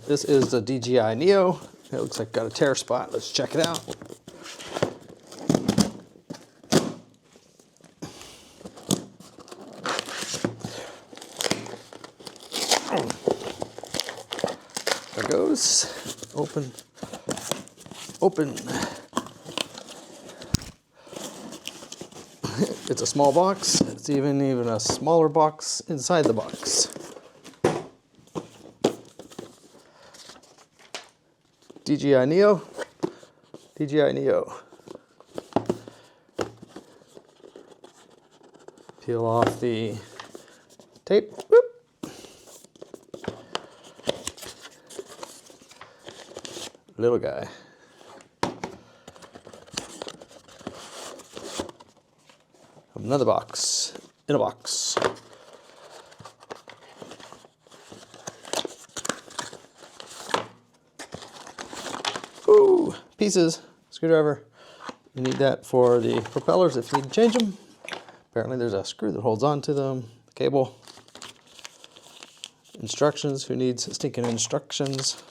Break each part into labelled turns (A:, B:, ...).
A: This is the DJI Neo. It looks like got a tear spot. Let's check it out. There it goes. Open. Open. It's a small box. It's even a smaller box inside the box. DJI Neo. DJI Neo. Peel off the tape. Whoop. Little guy. Another box in a box. Ooh, pieces, screwdriver. You need that for the propellers if you need to change them. Apparently there's a screw that holds on to them, the cable. Instructions, who needs stinking instructions?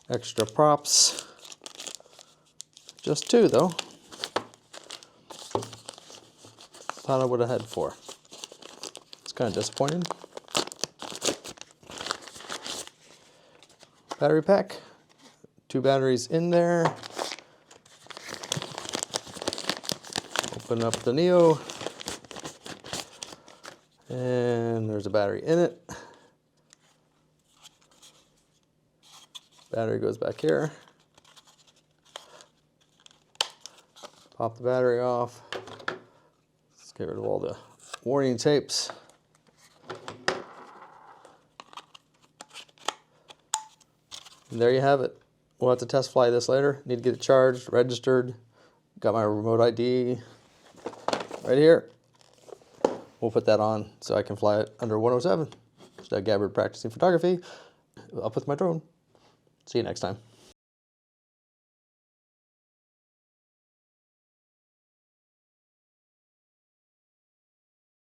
A: Extra props. Just 2 though. Thought I would have had 4. It's kind of disappointing. Battery pack. 2 batteries in there. Open up the Neo. And there's a battery in it. Battery goes back here. Pop the battery off. Let's get rid of all the warning tapes. And there you have it. We'll have to test fly this later. Need to get it charged, registered. Got my remote ID right here. We'll put that on so I can fly it under 107. Just Gabbard practicing photography. Up with my drone. See you next time.